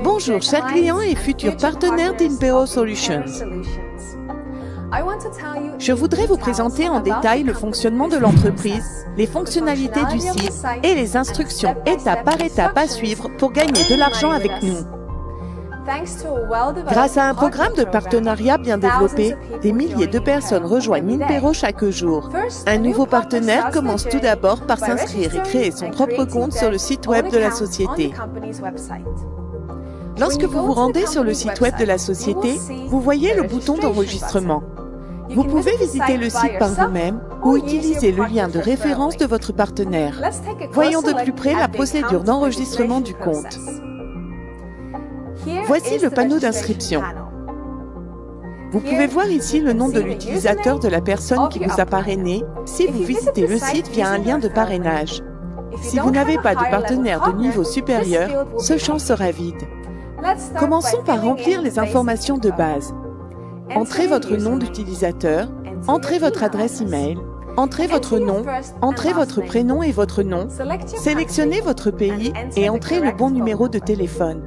Bonjour chers clients et futurs partenaires d'Inpero Solutions. Je voudrais vous présenter en détail le fonctionnement de l'entreprise, les fonctionnalités du site et les instructions étape par étape à suivre pour gagner de l'argent avec nous. Grâce à un programme de partenariat bien développé, des milliers de personnes rejoignent Inpero chaque jour. Un nouveau partenaire commence tout d'abord par s'inscrire et créer son propre compte sur le site web de la société. Lorsque vous vous rendez sur le site web de la société, vous voyez le bouton d'enregistrement. Vous pouvez visiter le site par vous-même ou utiliser le lien de référence de votre partenaire. Voyons de plus près la procédure d'enregistrement du compte. Voici le panneau d'inscription. Vous pouvez voir ici le nom de l'utilisateur de la personne qui vous a parrainé si vous visitez le site via un lien de parrainage. Si vous n'avez pas de partenaire de niveau supérieur, ce champ sera vide. Commençons par remplir les informations de base. Entrez votre nom d'utilisateur, entrez votre adresse email, entrez votre nom, entrez votre prénom et votre nom, sélectionnez votre pays et entrez le bon numéro de téléphone.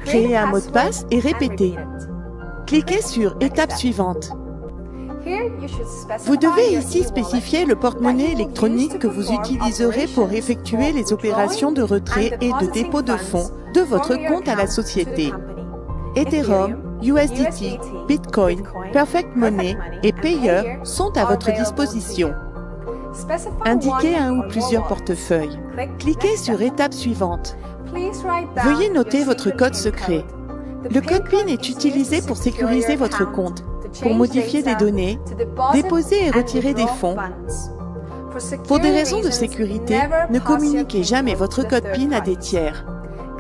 Créez un mot de passe et répétez. Cliquez sur « Étape suivante ». Vous devez ici spécifier le porte-monnaie électronique que vous utiliserez pour effectuer les opérations de retrait et de dépôt de fonds de votre compte à la société. Ethereum, USDT, Bitcoin, Perfect Money et Payer sont à votre disposition. Indiquez un ou plusieurs portefeuilles. Cliquez sur « Étape suivante ». Veuillez noter votre code secret. Le code PIN est utilisé pour sécuriser votre compte, pour modifier des données, déposer et retirer des fonds. Pour des raisons de sécurité, ne communiquez jamais votre code PIN à des tiers.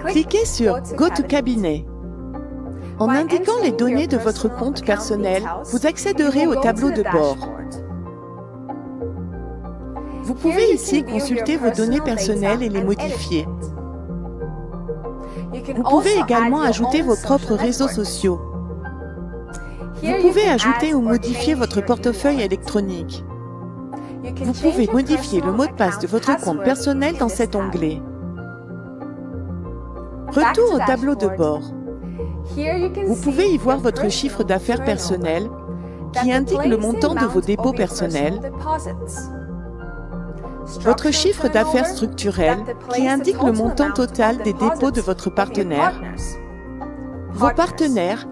Cliquez sur « Go to Cabinet ». En indiquant les données de votre compte personnel, vous accéderez au tableau de bord. Vous pouvez ici consulter vos données personnelles et les modifier. Vous pouvez également ajouter vos propres réseaux sociaux. Vous pouvez ajouter ou modifier votre portefeuille électronique. Vous pouvez modifier le mot de passe de votre compte personnel dans cet onglet. Retour au tableau de bord. Vous pouvez y voir votre chiffre d'affaires personnel qui indique le montant de vos dépôts personnels, votre chiffre d'affaires structurel qui indique le montant total des dépôts de votre partenaire, vos partenaires,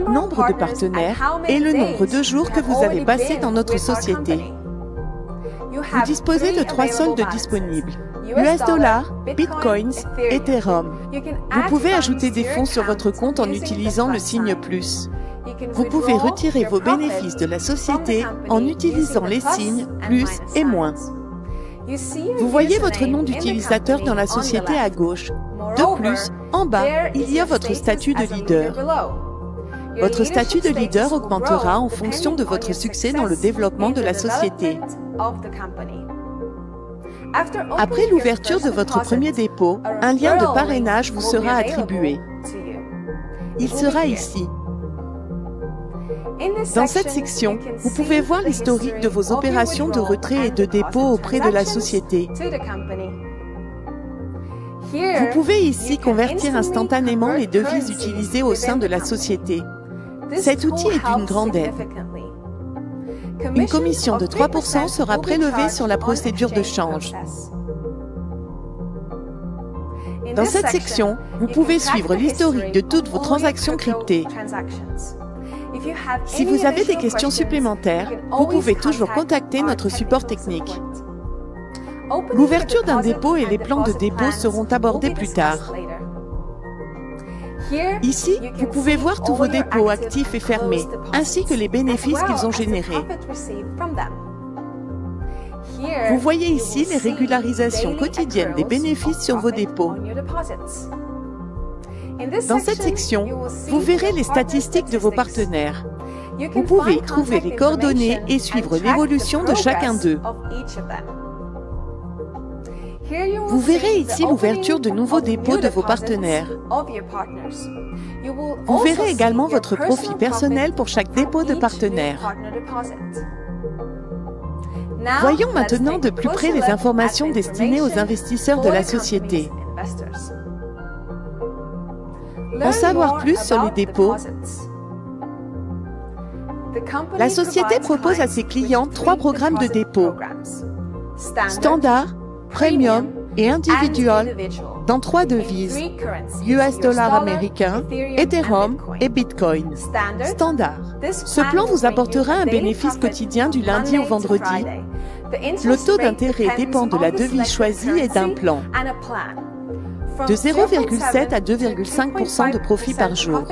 nombre de partenaires et le nombre de jours que vous avez passé dans notre société. Vous disposez de 3 soldes disponibles, US dollars, Bitcoins, Ethereum. Vous pouvez ajouter des fonds sur votre compte en utilisant le signe plus. Vous pouvez retirer vos bénéfices de la société en utilisant les signes plus et moins. Vous voyez votre nom d'utilisateur dans la société à gauche. De plus, en bas, il y a votre statut de leader. Votre statut de leader augmentera en fonction de votre succès dans le développement de la société. Après l'ouverture de votre premier dépôt, un lien de parrainage vous sera attribué. Il sera ici. Dans cette section, vous pouvez voir l'historique de vos opérations de retrait et de dépôt auprès de la société. Vous pouvez ici convertir instantanément les devises utilisées au sein de la société. Cet outil est d'une grande aide. Une commission de 3% sera prélevée sur la procédure de change. Dans cette section, vous pouvez suivre l'historique de toutes vos transactions cryptées. Si vous avez des questions supplémentaires, vous pouvez toujours contacter notre support technique. L'ouverture d'un dépôt et les plans de dépôt seront abordés plus tard. Ici, vous pouvez voir tous vos dépôts actifs et fermés, ainsi que les bénéfices qu'ils ont générés. Vous voyez ici les régularisations quotidiennes des bénéfices sur vos dépôts. Dans cette section, vous verrez les statistiques de vos partenaires. Vous pouvez y trouver les coordonnées et suivre l'évolution de chacun d'eux. Vous verrez ici l'ouverture de nouveaux dépôts de vos partenaires. Vous verrez également votre profit personnel pour chaque dépôt de partenaire. Voyons maintenant de plus près les informations destinées aux investisseurs de la société. En savoir plus sur les dépôts, la société propose à ses clients 3 programmes de dépôt: Standard, Premium et Individual, dans 3 devises: US dollar américain, Ethereum et Bitcoin. Standard. Ce plan vous apportera un bénéfice quotidien du lundi au vendredi. Le taux d'intérêt dépend de la devise choisie et d'un plan. De 0,7 à 2,5% de profit par jour.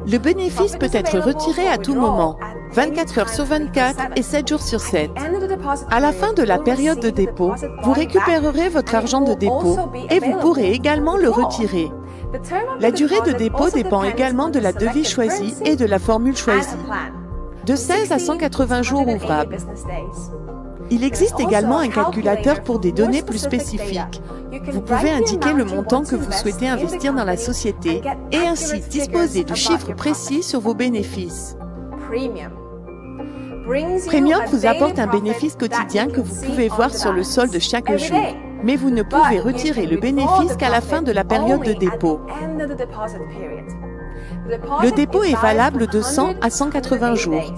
Le bénéfice peut être retiré à tout moment, 24 heures sur 24 et 7 jours sur 7. À la fin de la période de dépôt, vous récupérerez votre argent de dépôt et vous pourrez également le retirer. La durée de dépôt dépend également de la devise choisie et de la formule choisie. De 16 à 180 jours ouvrables. Il existe également un calculateur pour des données plus spécifiques. Vous pouvez indiquer le montant que vous souhaitez investir dans la société et ainsi disposer de chiffres précis sur vos bénéfices. Premium vous apporte un bénéfice quotidien que vous pouvez voir sur le solde chaque jour, mais vous ne pouvez retirer le bénéfice qu'à la fin de la période de dépôt. Le dépôt est valable de 100 à 180 jours.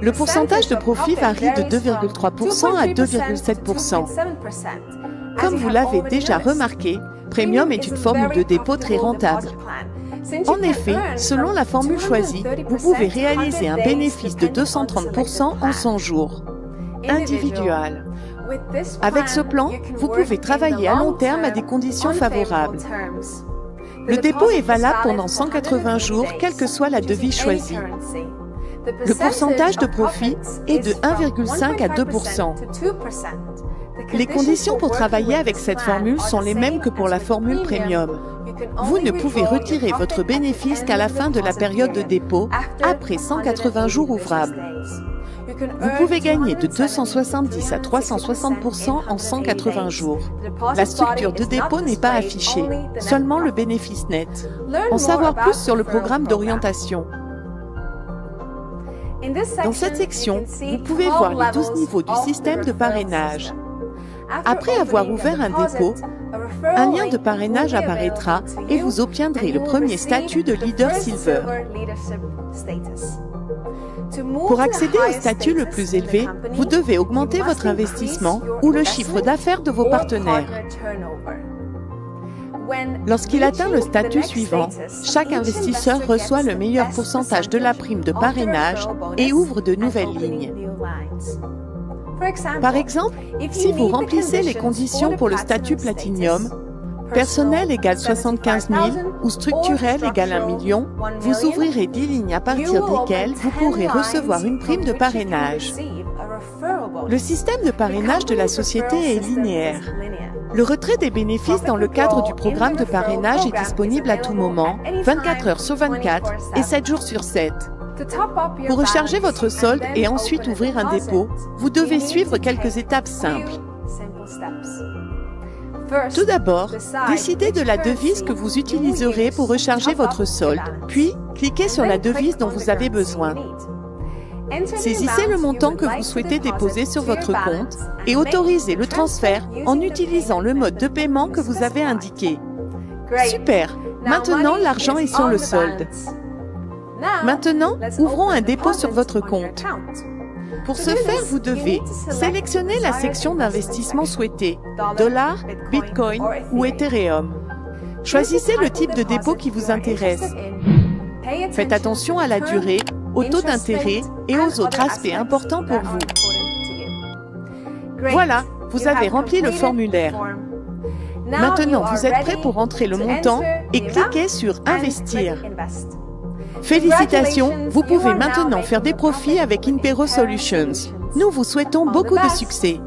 Le pourcentage de profit varie de 2,3% à 2,7%. Comme vous l'avez déjà remarqué, Premium est une formule de dépôt très rentable. En effet, selon la formule choisie, vous pouvez réaliser un bénéfice de 230% en 100 jours. Individual. Avec ce plan, vous pouvez travailler à long terme à des conditions favorables. Le dépôt est valable pendant 180 jours, quelle que soit la devise choisie. Le pourcentage de profit est de 1,5 à 2%. Les conditions pour travailler avec cette formule sont les mêmes que pour la formule Premium. Vous ne pouvez retirer votre bénéfice qu'à la fin de la période de dépôt, après 180 jours ouvrables. Vous pouvez gagner de 270 à 360% en 180 jours. La structure de dépôt n'est pas affichée, seulement le bénéfice net. En savoir plus sur le programme d'orientation. Dans cette section, vous pouvez voir les 12 niveaux du système de parrainage. Après avoir ouvert un dépôt, un lien de parrainage apparaîtra et vous obtiendrez le premier statut de Leader Silver. Pour accéder au statut le plus élevé, vous devez augmenter votre investissement ou le chiffre d'affaires de vos partenaires. Lorsqu'il atteint le statut suivant, chaque investisseur reçoit le meilleur pourcentage de la prime de parrainage et ouvre de nouvelles lignes. Par exemple, si vous remplissez les conditions pour le statut Platinum, personnel égale 75 000 ou structurel égale 1 million, vous ouvrirez 10 lignes à partir desquelles vous pourrez recevoir une prime de parrainage. Le système de parrainage de la société est linéaire. Le retrait des bénéfices dans le cadre du programme de parrainage est disponible à tout moment, 24 heures sur 24 et 7 jours sur 7. Pour recharger votre solde et ensuite ouvrir un dépôt, vous devez suivre quelques étapes simples. Tout d'abord, décidez de la devise que vous utiliserez pour recharger votre solde, puis cliquez sur la devise dont vous avez besoin. Saisissez le montant que vous souhaitez déposer sur votre compte et autorisez le transfert en utilisant le mode de paiement que vous avez indiqué. Super! Maintenant, l'argent est sur le solde. Maintenant, ouvrons un dépôt sur votre compte. Pour ce faire, vous devez sélectionner la section d'investissement souhaitée, dollar, Bitcoin ou Ethereum. Choisissez le type de dépôt qui vous intéresse. Faites attention à la durée, au taux d'intérêt et aux autres aspects importants pour vous. Voilà, vous avez rempli le formulaire. Maintenant, vous êtes prêt pour entrer le montant et cliquez sur Investir. Félicitations, vous pouvez maintenant faire des profits avec Impero Solutions. Nous vous souhaitons beaucoup de succès.